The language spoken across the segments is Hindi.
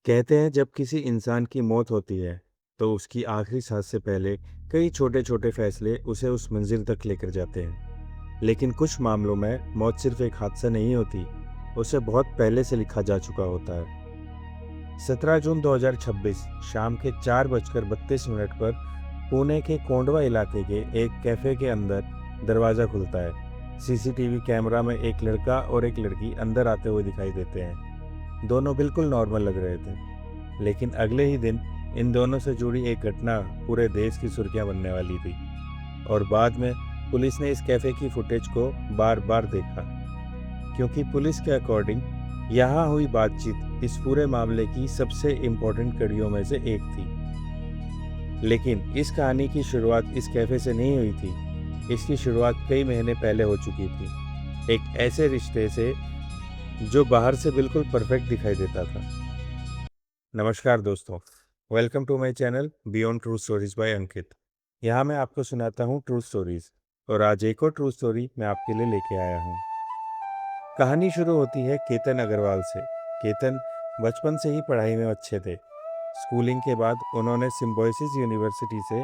कहते हैं जब किसी इंसान की मौत होती है तो उसकी आखिरी सांस से पहले कई छोटे छोटे फैसले उसे उस मंजिल तक लेकर जाते हैं। लेकिन कुछ मामलों में मौत सिर्फ एक हादसा नहीं होती, उसे बहुत पहले से लिखा जा चुका होता है। 17 जून 2026 शाम के 4:32 पर पुणे के कोंडवा इलाके के एक कैफे के अंदर दरवाज़ा खुलता है। सीसीटीवी कैमरा में एक लड़का और एक लड़की अंदर आते हुए दिखाई देते हैं। दोनों बिल्कुल नॉर्मल लग रहे थे, लेकिन अगले ही दिन इन दोनों से जुड़ी एक घटना पूरे देश की सुर्खियां बनने वाली थी। और बाद में पुलिस ने इस कैफे की फुटेज को बार बार देखा, क्योंकि पुलिस के अकॉर्डिंग यहाँ हुई बातचीत इस पूरे मामले की सबसे इम्पोर्टेंट कड़ियों में से एक थी। लेकिन इस कहानी की शुरुआत इस कैफे से नहीं हुई थी। इसकी शुरुआत कई महीने पहले हो चुकी थी, एक ऐसे रिश्ते से जो बाहर से बिल्कुल परफेक्ट दिखाई देता था। नमस्कार दोस्तों, welcome to my channel beyond true stories by Ankit. यहाँ मैं आपको सुनाता हूँ ट्रू स्टोरीज, और आज एक और ट्रू स्टोरी मैं आपके लिए लेके आया हूँ। कहानी शुरू होती है केतन अग्रवाल से। केतन बचपन से ही पढ़ाई में अच्छे थे। स्कूलिंग के बाद उन्होंने सिम्बोयसिस यूनिवर्सिटी से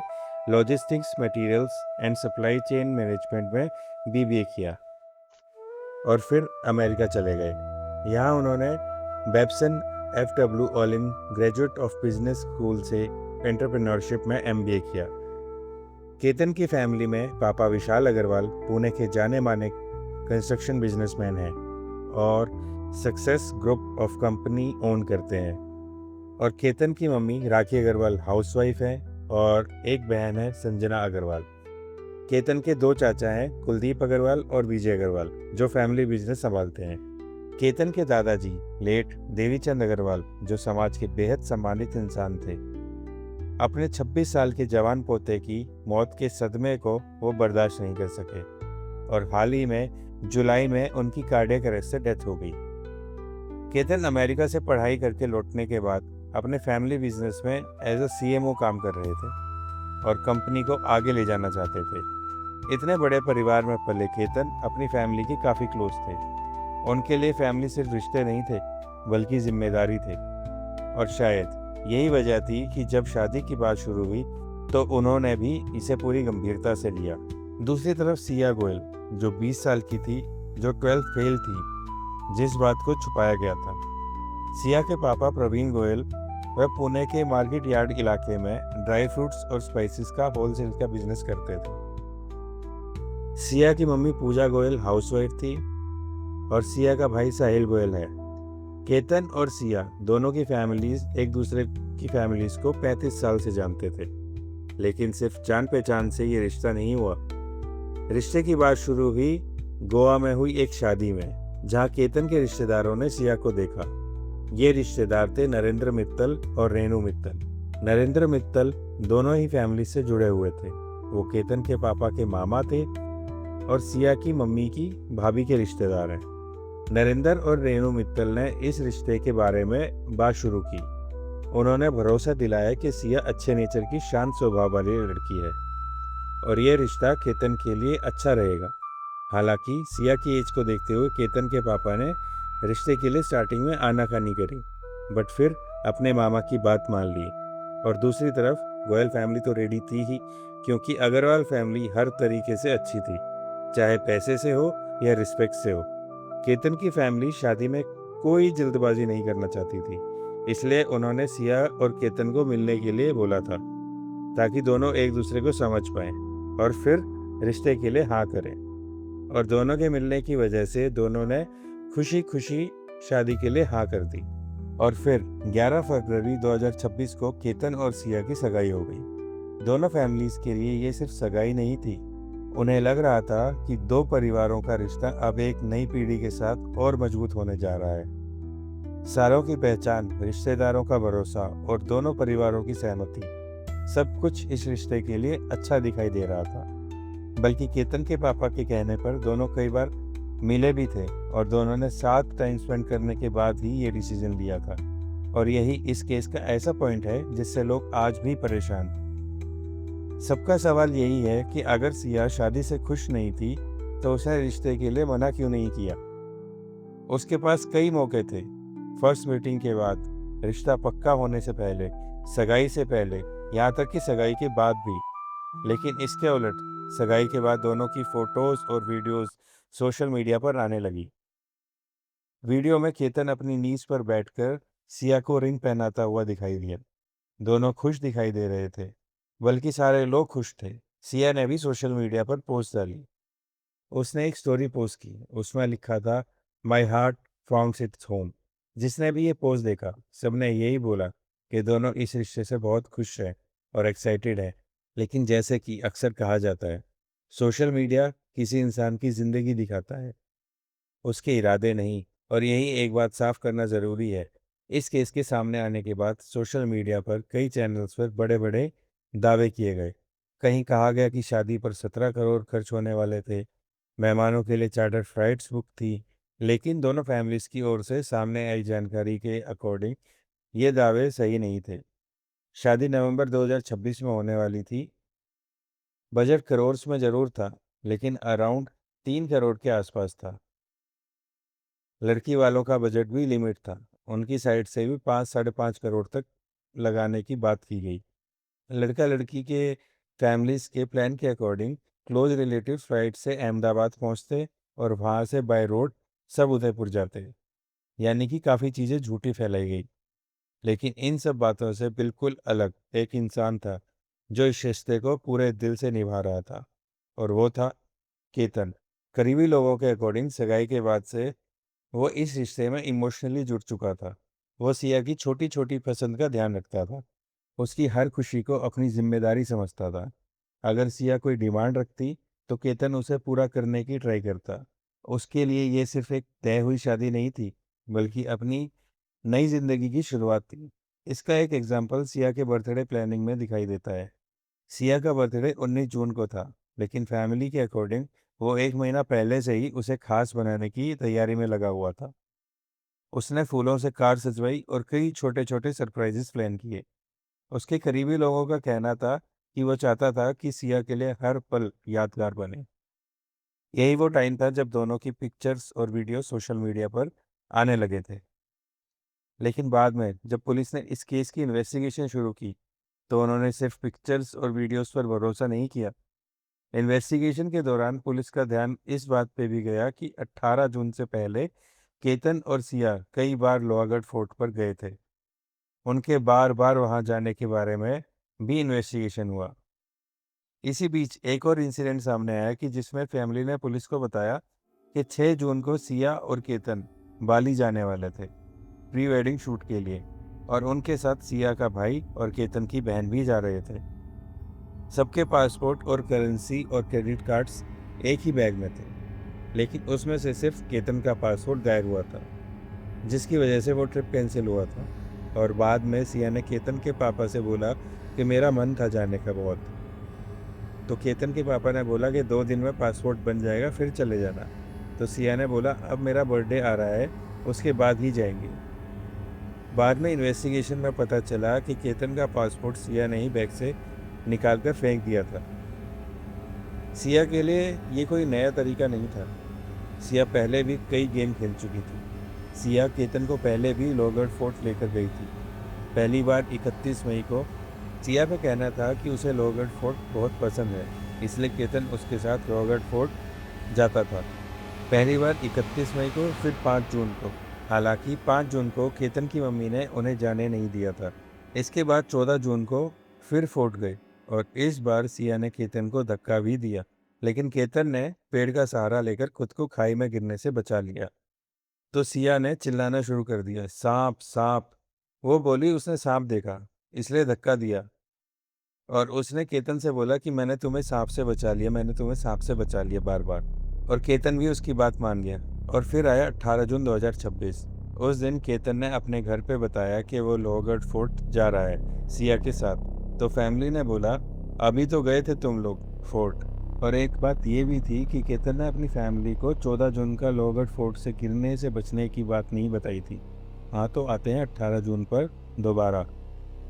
logistics, materials and supply chain management में बीबीए किया और फिर अमेरिका चले गए। यहाँ उन्होंने Babson FW Olin graduate of business school से एंटरप्रेन्योरशिप में MBA किया। केतन की फैमिली में पापा विशाल अग्रवाल पुणे के जाने माने कंस्ट्रक्शन बिजनेसमैन हैं और success group of company own करते हैं। और केतन की मम्मी राखी अग्रवाल हाउसवाइफ हैं और एक बहन है संजना अग्रवाल। केतन के दो चाचा हैं, कुलदीप अग्रवाल और विजय अग्रवाल, जो फैमिली बिजनेस संभालते हैं। केतन के दादाजी लेट देवीचंद अग्रवाल, जो समाज के बेहद सम्मानित इंसान थे, अपने 26 साल के जवान पोते की मौत के सदमे को वो बर्दाश्त नहीं कर सके और हाल ही में जुलाई में उनकी कार्डियक अरेस्ट से डेथ हो गई। केतन अमेरिका से पढ़ाई करके लौटने के बाद अपने फैमिली बिजनेस में एज अ CMO काम कर रहे थे और कंपनी को आगे ले जाना चाहते थे। इतने बड़े परिवार में पले केतन अपनी फैमिली के काफ़ी क्लोज थे। उनके लिए फैमिली सिर्फ रिश्ते नहीं थे, बल्कि जिम्मेदारी थे। और शायद यही वजह थी कि जब शादी की बात शुरू हुई तो उन्होंने भी इसे पूरी गंभीरता से लिया। दूसरी तरफ सिया गोयल, जो 20 साल की थी, जो 12th फेल थी, जिस बात को छुपाया गया था। सिया के पापा प्रवीण गोयल वह पुणे के मार्केट यार्ड इलाके में ड्राई फ्रूट्स और स्पाइसेस का होलसेल का बिजनेस करते थे। सिया की मम्मी पूजा गोयल हाउसवाइफ थी और सिया का भाई साहिल गोयल है। केतन और सिया दोनों की फैमिलीज एक दूसरे की फैमिलीज को 35 साल से जानते थे, लेकिन सिर्फ जान पहचान से ये रिश्ता नहीं हुआ। रिश्ते की बात शुरू हुई गोवा में हुई एक शादी में, जहाँ केतन के रिश्तेदारों ने सिया को देखा। ये रिश्तेदार थे नरेंद्र मित्तल और रेणु मित्तल। नरेंद्र मित्तल दोनों ही फैमिली से जुड़े हुए थे। वो केतन के पापा के मामा थे और सिया की मम्मी की भाभी के रिश्तेदार हैं। नरेंद्र और रेणु मित्तल ने इस रिश्ते के बारे में बात शुरू की। उन्होंने भरोसा दिलाया कि सिया अच्छे नेचर की शांत स्वभाव वाली लड़की है और ये रिश्ता केतन के लिए अच्छा रहेगा। हालांकि सिया की एज को देखते हुए केतन के पापा ने रिश्ते के लिए स्टार्टिंग में आनाकानी करी, बट फिर अपने मामा की बात मान ली। और दूसरी तरफ गोयल फैमिली तो रेडी थी ही, क्योंकि अग्रवाल फैमिली हर तरीके से अच्छी थी, चाहे पैसे से हो या रिस्पेक्ट से हो। केतन की फैमिली शादी में कोई जल्दबाजी नहीं करना चाहती थी, इसलिए उन्होंने सिया और केतन को मिलने के लिए बोला था, ताकि दोनों एक दूसरे को समझ पाएं और फिर रिश्ते के लिए हाँ करें। और दोनों के मिलने की वजह से दोनों ने खुशी खुशी शादी के लिए हाँ कर दी। और फिर 11 फरवरी 2026 को केतन और सिया की सगाई हो गई। दोनों फैमिलीज के लिए ये सिर्फ सगाई नहीं थी, उन्हें लग रहा था कि दो परिवारों का रिश्ता अब एक नई पीढ़ी के साथ और मजबूत होने जा रहा है। सालों की पहचान, रिश्तेदारों का भरोसा और दोनों परिवारों की सहमति, सब कुछ इस रिश्ते के लिए अच्छा दिखाई दे रहा था। बल्कि केतन के पापा के कहने पर दोनों कई बार मिले भी थे और दोनों ने साथ टाइम स्पेंड करने के बाद ही ये डिसीजन लिया था। और यही इस केस का ऐसा पॉइंट है जिससे लोग आज भी परेशान। सबका सवाल यही है कि अगर सिया शादी से खुश नहीं थी तो उसे रिश्ते के लिए मना क्यों नहीं किया। उसके पास कई मौके थे। फर्स्ट मीटिंग के बाद, रिश्ता पक्का होने से पहले, सगाई से पहले, यहाँ तक कि सगाई के बाद भी। लेकिन इसके उलट सगाई के बाद दोनों की फोटोज और वीडियोस सोशल मीडिया पर आने लगी। वीडियो में केतन अपनी नीज पर बैठकर सिया को रिंग पहनाता हुआ दिखाई दिया। दोनों खुश दिखाई दे रहे थे, बल्कि सारे लोग खुश थे। सिया ने भी सोशल मीडिया पर पोस्ट डाली। उसने एक स्टोरी पोस्ट की, उसमें लिखा था, my heart founts its home. जिसने भी ये पोस्ट देखा, सबने यही बोला कि दोनों इस रिश्ते से बहुत खुश हैं और एक्साइटेड है। लेकिन जैसे कि अक्सर कहा जाता है, सोशल मीडिया किसी इंसान की ज़िंदगी दिखाता है, उसके इरादे नहीं। और यही एक बात साफ करना ज़रूरी है। इस केस के सामने आने के बाद सोशल मीडिया पर कई चैनल्स पर बड़े बड़े दावे किए गए। कहीं कहा गया कि शादी पर 17 करोड़ खर्च होने वाले थे, मेहमानों के लिए चार्टर फ्लाइट्स बुक थी। लेकिन दोनों फैमिलीज की ओर से सामने आई जानकारी के अकॉर्डिंग ये दावे सही नहीं थे। शादी नवंबर 2026 में होने वाली थी। बजट करोर्स में ज़रूर था, लेकिन अराउंड 3 करोड़ के आसपास था। लड़की वालों का बजट भी लिमिट था। उनकी साइड से भी 5 साढ़े 5 करोड़ तक लगाने की बात की गई। लड़का लड़की के फैमिलीज के प्लान के अकॉर्डिंग क्लोज रिलेटिव फ्लाइट से अहमदाबाद पहुंचते और वहां से बाय रोड सब उदयपुर जाते। यानी कि काफ़ी चीज़ें झूठी फैलाई गई। लेकिन इन सब बातों से बिल्कुल अलग एक इंसान था जो इस रिश्ते को पूरे दिल से निभा रहा था, और वो था केतन। करीबी लोगों के अकॉर्डिंग सगाई के बाद से वो इस रिश्ते में इमोशनली जुड़ चुका था। वो सिया की छोटी छोटी पसंद का ध्यान रखता था, उसकी हर खुशी को अपनी जिम्मेदारी समझता था। अगर सिया कोई डिमांड रखती तो केतन उसे पूरा करने की ट्राई करता। उसके लिए ये सिर्फ एक तय हुई शादी नहीं थी, बल्कि अपनी नई जिंदगी की शुरुआत थी। इसका एक एग्जाम्पल सिया के बर्थडे प्लानिंग में दिखाई देता है। सिया का बर्थडे 19 जून को था, लेकिन फैमिली के अकॉर्डिंग वो एक महीना पहले से ही उसे खास बनाने की तैयारी में लगा हुआ था। उसने फूलों से कार सजवाई और कई छोटे छोटे सरप्राइजेस प्लान किए। उसके करीबी लोगों का कहना था कि वो चाहता था कि सिया के लिए हर पल यादगार बने। यही वो टाइम था जब दोनों की पिक्चर्स और वीडियो सोशल मीडिया पर आने लगे थे। लेकिन बाद में जब पुलिस ने इस केस की इन्वेस्टिगेशन शुरू की, तो उन्होंने सिर्फ पिक्चर्स और वीडियोस पर भरोसा नहीं किया। इन्वेस्टिगेशन के दौरान पुलिस का ध्यान इस बात पे भी गया कि 18 जून से पहले केतन और सिया कई बार लोहागढ़ फोर्ट पर गए थे। उनके बार बार वहां जाने के बारे में भी इन्वेस्टिगेशन हुआ। इसी बीच एक और इंसिडेंट सामने आया कि जिसमें फैमिली ने पुलिस को बताया कि 6 जून को सिया और केतन बाली जाने वाले थे प्री वेडिंग शूट के लिए, और उनके साथ सिया का भाई और केतन की बहन भी जा रहे थे। सबके पासपोर्ट और करेंसी और क्रेडिट कार्ड्स एक ही बैग में थे, लेकिन उसमें से सिर्फ केतन का पासपोर्ट गायब हुआ था, जिसकी वजह से वो ट्रिप कैंसिल हुआ था। और बाद में सिया ने केतन के पापा से बोला कि मेरा मन था जाने का बहुत। तो केतन के पापा ने बोला कि 2 दिन में पासपोर्ट बन जाएगा, फिर चले जाना। तो सिया ने बोला अब मेरा बर्थडे आ रहा है, उसके बाद ही जाएंगे। बाद में इन्वेस्टिगेशन में पता चला कि केतन का पासपोर्ट सिया ने ही बैग से निकाल कर फेंक दिया था। सिया के लिए ये कोई नया तरीका नहीं था। सिया पहले भी कई गेम खेल चुकी थी। सिया केतन को पहले भी लोहगढ़ फोर्ट लेकर गई थी। पहली बार 31 मई को सिया का कहना था कि उसे लोहगढ़ फोर्ट बहुत पसंद है, इसलिए केतन उसके साथ लोहगढ़ फोर्ट जाता था। पहली बार 31 मई को, फिर 5 जून को। हालांकि 5 जून को केतन की मम्मी ने उन्हें जाने नहीं दिया था। इसके बाद 14 जून को फिर फोर्ट गए, और इस बार सिया ने केतन को धक्का भी दिया, लेकिन केतन ने पेड़ का सहारा लेकर खुद को खाई में गिरने से बचा लिया। तो सिया ने चिल्लाना शुरू कर दिया, सांप सांप। वो बोली उसने सांप देखा, इसलिए धक्का दिया। और उसने केतन से बोला कि मैंने तुम्हें सांप से बचा लिया, मैंने तुम्हें सांप से बचा लिया बार बार। और केतन भी उसकी बात मान गया। और फिर आया 18 जून 2026। उस दिन केतन ने अपने घर पे बताया कि वो लोहगढ़ फोर्ट जा रहा है सिया के साथ। तो फैमिली ने बोला अभी तो गए थे तुम लोग फोर्ट। और एक बात ये भी थी कि केतन ने अपनी फैमिली को 14 जून का लोहगढ़ फोर्ट से गिरने से बचने की बात नहीं बताई थी। हाँ, तो आते हैं 18 जून पर दोबारा।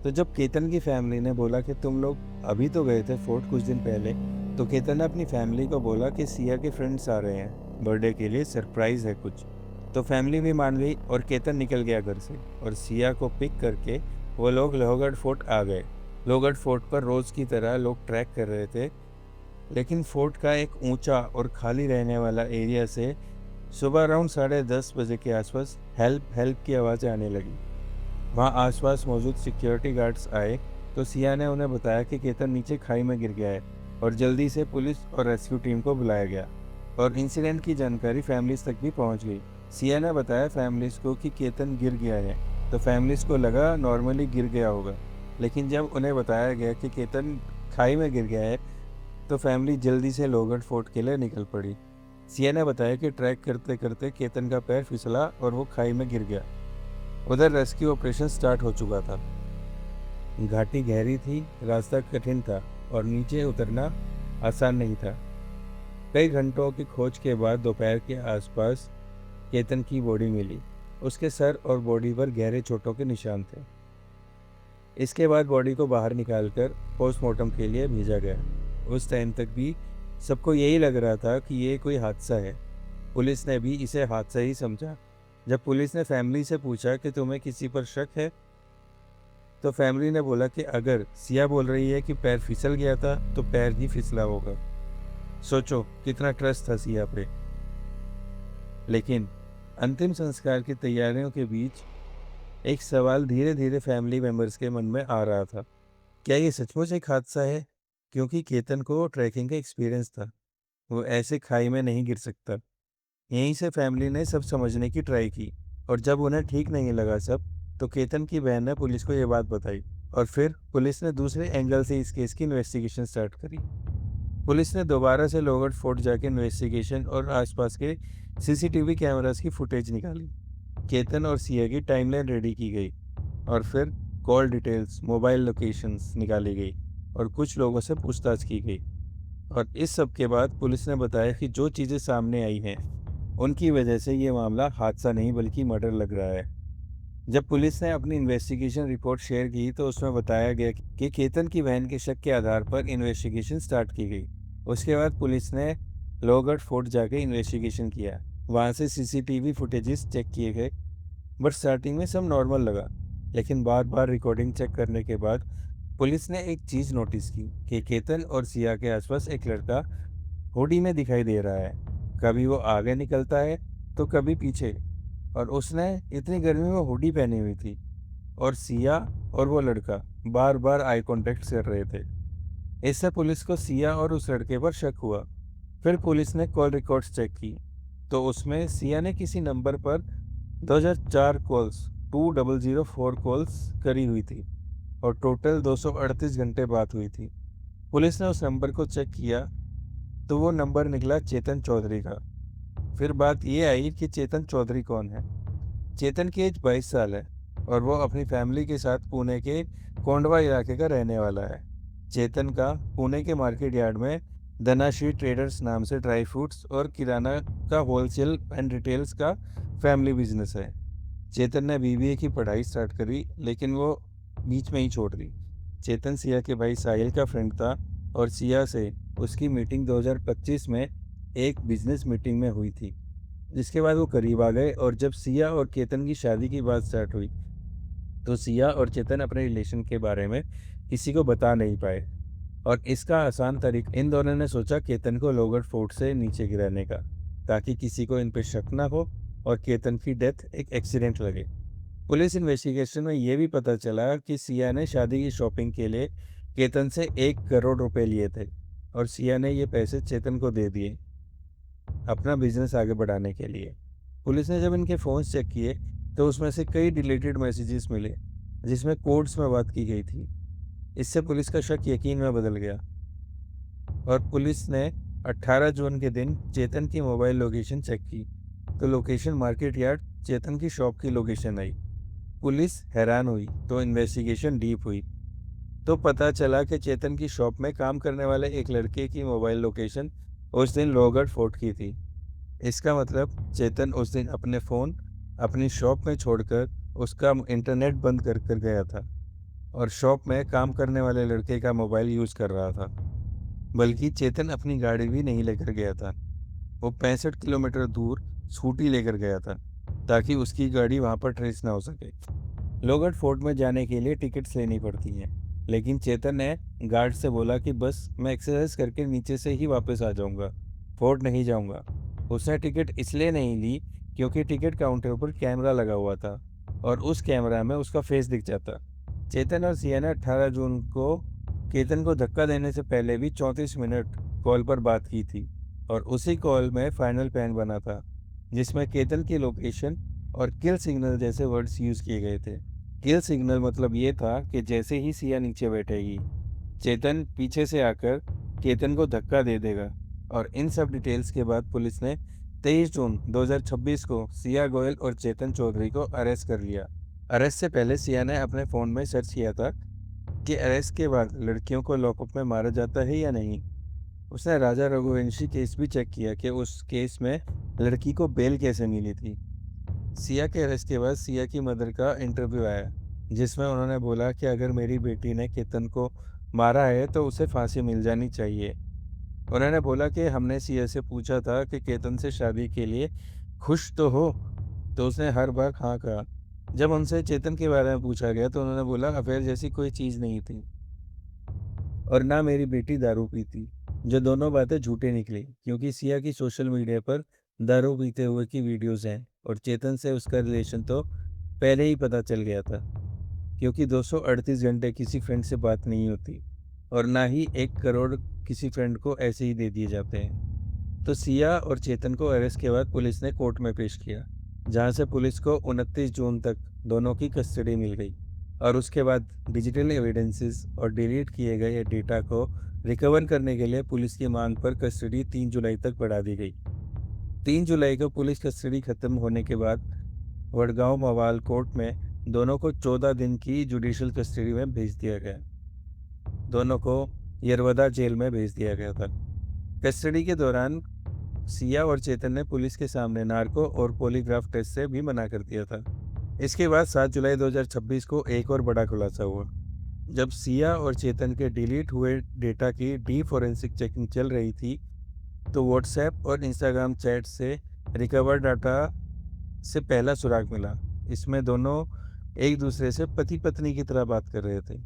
तो जब केतन की फैमिली ने बोला कि तुम लोग अभी तो गए थे फोर्ट कुछ दिन पहले, तो केतन ने अपनी फैमिली को बोला कि सिया के फ्रेंड्स आ रहे हैं बर्थडे के लिए, सरप्राइज है कुछ। तो फैमिली भी मान गई और केतन निकल गया घर से और सिया को पिक करके वो लोग लोहगढ़ फोर्ट आ गए। लोहगढ़ फोर्ट पर रोज़ की तरह लोग ट्रैक कर रहे थे, लेकिन फोर्ट का एक ऊंचा और खाली रहने वाला एरिया से सुबह अराउंड 10:30 बजे के आसपास हेल्प हेल्प की आवाज़ें आने लगी। वहाँ आसपास मौजूद सिक्योरिटी गार्ड्स आए तो सिया ने उन्हें बताया कि केतन नीचे खाई में गिर गया है और जल्दी से पुलिस और रेस्क्यू टीम को बुलाया गया और इंसिडेंट की जानकारी फैमिलीज तक भी पहुंच गई। सिया ने बताया फैमिलीज को कि केतन गिर गया है, तो फैमिलीज को लगा नॉर्मली गिर गया होगा, लेकिन जब उन्हें बताया गया कि केतन खाई में गिर गया है तो फैमिली जल्दी से लोहगढ़ फोर्ट के लिए निकल पड़ी। सिया ने बताया कि ट्रैक करते करते केतन का पैर फिसला और वो खाई में गिर गया। उधर रेस्क्यू ऑपरेशन स्टार्ट हो चुका था। घाटी गहरी थी, रास्ता कठिन था और नीचे उतरना आसान नहीं था। कई घंटों की खोज के बाद दोपहर के आसपास केतन की बॉडी मिली। उसके सर और बॉडी पर गहरे चोटों के निशान थे। इसके बाद बॉडी को बाहर निकालकर पोस्टमार्टम के लिए भेजा गया। उस टाइम तक भी सबको यही लग रहा था कि ये कोई हादसा है। पुलिस ने भी इसे हादसा ही समझा। जब पुलिस ने फैमिली से पूछा कि तुम्हें किसी पर शक है, तो फैमिली ने बोला कि अगर सिया बोल रही है कि पैर फिसल गया था तो पैर ही फिसला होगा। सोचो कितना ट्रस्ट था सिया पे। लेकिन अंतिम संस्कार की तैयारियों के बीच एक सवाल धीरे धीरे फैमिली मेंबर्स के मन में आ रहा था। क्या ये सचमुच एक हादसा है? क्योंकि केतन को ट्रैकिंग का एक्सपीरियंस था, वो ऐसे खाई में नहीं गिर सकता। यहीं से फैमिली ने सब समझने की ट्राई की और जब उन्हें ठीक नहीं लगा सब, तो केतन की बहन ने पुलिस को ये बात बताई और फिर पुलिस ने दूसरे एंगल से इस केस की इन्वेस्टिगेशन स्टार्ट करी। पुलिस ने दोबारा से लोहगढ़ फोर्ट जाके इन्वेस्टिगेशन और आसपास के सीसीटीवी कैमरास की फुटेज निकाली। केतन और सिया की टाइमलाइन रेडी की गई और फिर कॉल डिटेल्स, मोबाइल लोकेशंस निकाली गई और कुछ लोगों से पूछताछ की गई। और इस सब के बाद पुलिस ने बताया कि जो चीज़ें सामने आई हैं उनकी वजह से ये मामला हादसा नहीं बल्कि मर्डर लग रहा है। जब पुलिस ने अपनी इन्वेस्टिगेशन रिपोर्ट शेयर की तो उसमें बताया गया कि केतन की बहन के शक के आधार पर इन्वेस्टिगेशन स्टार्ट की गई। उसके बाद पुलिस ने लोहगढ़ फोर्ट जाके इन्वेस्टिगेशन किया। वहाँ से सीसीटीवी फुटेजेस चेक किए गए, बट स्टार्टिंग में सब नॉर्मल लगा। लेकिन बार बार रिकॉर्डिंग चेक करने के बाद पुलिस ने एक चीज़ नोटिस की कि केतन और सिया के आसपास एक लड़का हुडी में दिखाई दे रहा है। कभी वो आगे निकलता है तो कभी पीछे, और उसने इतनी गर्मी में हुडी पहनी हुई थी और सिया और वो लड़का बार बार आई कांटेक्ट कर रहे थे। इससे पुलिस को सिया और उस लड़के पर शक हुआ। फिर पुलिस ने कॉल रिकॉर्ड्स चेक की तो उसमें सिया ने किसी नंबर पर 2004 कॉल्स 2004 कॉल्स करी हुई थी और टोटल 238 घंटे बात हुई थी। पुलिस ने उस नंबर को चेक किया तो वो नंबर निकला चेतन चौधरी का। फिर बात ये आई कि चेतन चौधरी कौन है। चेतन की एज 22 साल है और वो अपनी फैमिली के साथ पुणे के कोंडवा इलाके का रहने वाला है। चेतन का पुणे के मार्केट यार्ड में धनाश्री ट्रेडर्स नाम से ड्राई फ्रूट्स और किराना का होलसेल एंड रिटेल्स का फैमिली बिजनेस है। चेतन ने बीबीए की पढ़ाई स्टार्ट करी, लेकिन वो बीच में ही छोड़ दी। चेतन सिया के भाई साहिल का फ्रेंड था और सिया से उसकी मीटिंग 2025 में एक बिजनेस मीटिंग में हुई थी, जिसके बाद वो करीब आ गए। और जब सिया और केतन की शादी की बात स्टार्ट हुई तो सिया और चेतन अपने रिलेशन के बारे में किसी को बता नहीं पाए और इसका आसान तरीका इन दोनों ने सोचा केतन को लोहगढ़ फोर्ट से नीचे गिराने का, ताकि किसी को इन पर शक ना हो और केतन की डेथ एक एक्सीडेंट लगे। पुलिस इन्वेस्टिगेशन में यह भी पता चला कि सिया ने शादी की शॉपिंग के लिए केतन से 1 करोड़ रुपए लिए थे और सिया ने ये पैसे चेतन को दे दिए अपना बिजनेस आगे बढ़ाने के लिए। पुलिस ने जब इनके फ़ोन्स चेक किए तो उसमें से कई डिलीटेड मैसेजेस मिले जिसमें कोड्स में बात की गई थी। इससे पुलिस का शक यकीन में बदल गया और पुलिस ने 18 जून के दिन चेतन की मोबाइल लोकेशन चेक की तो लोकेशन मार्केट यार्ड चेतन की शॉप की लोकेशन आई। पुलिस हैरान हुई तो इन्वेस्टिगेशन डीप हुई तो पता चला कि चेतन की शॉप में काम करने वाले एक लड़के की मोबाइल लोकेशन उस दिन लोहगढ़ फोर्ट की थी। इसका मतलब चेतन उस दिन अपने फ़ोन अपनी शॉप में छोड़कर उसका इंटरनेट बंद कर कर गया था और शॉप में काम करने वाले लड़के का मोबाइल यूज़ कर रहा था। बल्कि चेतन अपनी गाड़ी भी नहीं लेकर गया था, वो 65 किलोमीटर दूर स्कूटी लेकर गया था। ताकि उसकी गाड़ी वहाँ पर ट्रेस ना हो सके। लोगट फोर्ट में जाने के लिए टिकट्स लेनी पड़ती हैं, लेकिन चेतन ने गार्ड से बोला कि बस मैं एक्सरसाइज करके नीचे से ही वापस आ जाऊंगा, फोर्ट नहीं जाऊंगा। उसने टिकट इसलिए नहीं ली क्योंकि टिकट काउंटर पर कैमरा लगा हुआ था और उस कैमरा में उसका फेस दिख जाता। चेतन और सिया ने 18 जून को केतन को धक्का देने से पहले भी 34 मिनट कॉल पर बात की थी और उसी कॉल में फाइनल प्लान बना था, जिसमें केतन की लोकेशन और किल सिग्नल जैसे वर्ड्स यूज़ किए गए थे। किल सिग्नल मतलब ये था कि जैसे ही सिया नीचे बैठेगी, चेतन पीछे से आकर केतन को धक्का दे देगा। और इन सब डिटेल्स के बाद पुलिस ने 23 जून 2026 को सिया गोयल और चेतन चौधरी को अरेस्ट कर लिया। अरेस्ट से पहले सिया ने अपने फ़ोन में सर्च किया था कि अरेस्ट के बाद लड़कियों को लॉकअप में मारा जाता है या नहीं। उसने राजा रघुवंशी केस भी चेक किया कि उस केस में लड़की को बेल कैसे मिली थी। सिया के अरेस्ट के बाद सिया की मदर का इंटरव्यू आया, जिसमें उन्होंने बोला कि अगर मेरी बेटी ने केतन को मारा है तो उसे फांसी मिल जानी चाहिए। उन्होंने बोला कि हमने सिया से पूछा था कि केतन से शादी के लिए खुश तो हो, तो उसने हर बार हाँ कहा। जब उनसे चेतन के बारे में पूछा गया तो उन्होंने बोला अफेयर जैसी कोई चीज़ नहीं थी और ना मेरी बेटी दारू पीती, जो दोनों बातें झूठे निकली क्योंकि सिया की सोशल मीडिया पर दारू पीते हुए की वीडियोस हैं और चेतन से उसका रिलेशन तो पहले ही पता चल गया था, क्योंकि 238 घंटे किसी फ्रेंड से बात नहीं होती और ना ही 1 करोड़ किसी फ्रेंड को ऐसे ही दे दिए जाते हैं। तो सिया और चेतन को अरेस्ट के बाद पुलिस ने कोर्ट में पेश किया, जहां से पुलिस को 29 जून तक दोनों की कस्टडी मिल गई और उसके बाद डिजिटल एविडेंसेस और डिलीट किए गए डेटा को रिकवर करने के लिए पुलिस की मांग पर कस्टडी 3 जुलाई तक बढ़ा दी गई। 3 जुलाई को पुलिस कस्टडी खत्म होने के बाद वडगांव मवाल कोर्ट में दोनों को 14 दिन की जुडिशियल कस्टडी में भेज दिया गया। दोनों को यरवदा जेल में भेज दिया गया था। कस्टडी के दौरान सिया और चेतन ने पुलिस के सामने नार्को और पॉलीग्राफ टेस्ट से भी मना कर दिया था। इसके बाद 7 जुलाई 2026 को एक और बड़ा खुलासा हुआ, जब सिया और चेतन के डिलीट हुए डेटा की डी फॉरेंसिक चेकिंग चल रही थी, तो व्हाट्सएप और इंस्टाग्राम चैट से रिकवर डाटा से पहला सुराग मिला। इसमें दोनों एक दूसरे से पति पत्नी की तरह बात कर रहे थे।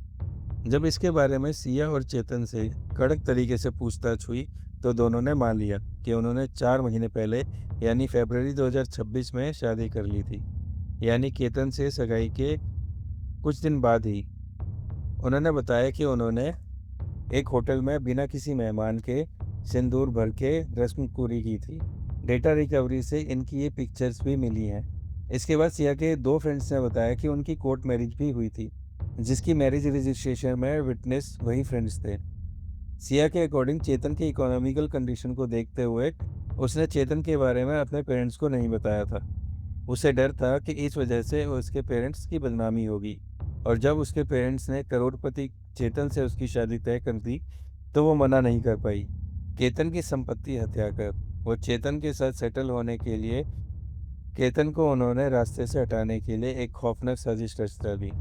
जब इसके बारे में सिया और चेतन से कड़क तरीके से पूछताछ हुई तो दोनों ने मान लिया कि उन्होंने 4 महीने पहले यानी फरवरी 2026 में शादी कर ली थी, यानी केतन से सगाई के कुछ दिन बाद ही। उन्होंने बताया कि उन्होंने एक होटल में बिना किसी मेहमान के सिंदूर भर के रस्म पूरी की थी। डेटा रिकवरी से इनकी ये पिक्चर्स भी मिली हैं। इसके बाद सिया के 2 फ्रेंड्स ने बताया कि उनकी कोर्ट मैरिज भी हुई थी, जिसकी मैरिज रजिस्ट्रेशन में विटनेस वही फ्रेंड्स थे। सिया के अकॉर्डिंग चेतन की इकोनॉमिकल कंडीशन को देखते हुए उसने चेतन के बारे में अपने पेरेंट्स को नहीं बताया था। उसे डर था कि इस वजह से उसके पेरेंट्स की बदनामी होगी और जब उसके पेरेंट्स ने करोड़पति चेतन से उसकी शादी तय कर दी तो वो मना नहीं कर पाई। केतन की संपत्ति हत्या कर वो चेतन के साथ सेटल होने के लिए केतन को उन्होंने रास्ते से हटाने के लिए एक खौफनाक साजिश रच डाली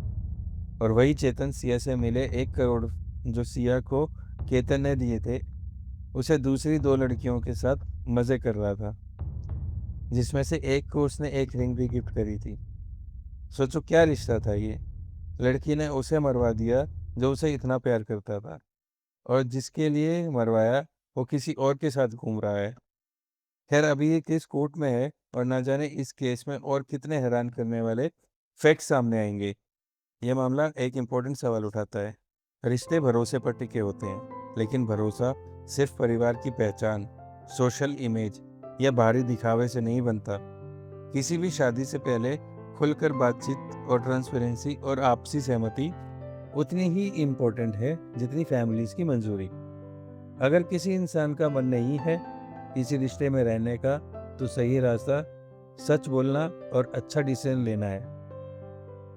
और वही चेतन सिया से मिले 1 करोड़ जो सिया को केतन ने दिए थे, उसे दूसरी 2 लड़कियों के साथ मज़े कर रहा था, जिसमें से एक को उसने एक रिंग भी गिफ्ट करी थी। सोचो क्या रिश्ता था ये। लड़की ने उसे मरवा दिया जो उसे इतना प्यार करता था और जिसके लिए मरवाया वो किसी और के साथ घूम रहा है। खैर अभी ये केस कोर्ट में है और ना जाने इस केस में और कितने हैरान करने वाले फैक्ट्स सामने आएंगे। यह मामला एक इम्पोर्टेंट सवाल उठाता है। रिश्ते भरोसे पर टिके होते हैं, लेकिन भरोसा सिर्फ परिवार की पहचान, सोशल इमेज या बाहरी दिखावे से नहीं बनता। किसी भी शादी से पहले खुलकर बातचीत और ट्रांसपेरेंसी और आपसी सहमति उतनी ही इम्पोर्टेंट है जितनी फैमिलीज की मंजूरी। अगर किसी इंसान का मन नहीं है किसी रिश्ते में रहने का, तो सही रास्ता सच बोलना और अच्छा डिसीजन लेना है।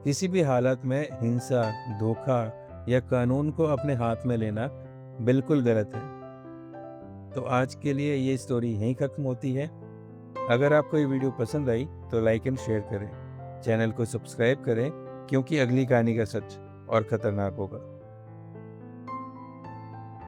किसी भी हालत में हिंसा, धोखा या कानून को अपने हाथ में लेना बिल्कुल गलत है। तो आज के लिए ये स्टोरी यहीं खत्म होती है। अगर आपको ये वीडियो पसंद आई तो लाइक एंड शेयर करें, चैनल को सब्सक्राइब करें, क्योंकि अगली कहानी का सच और खतरनाक होगा।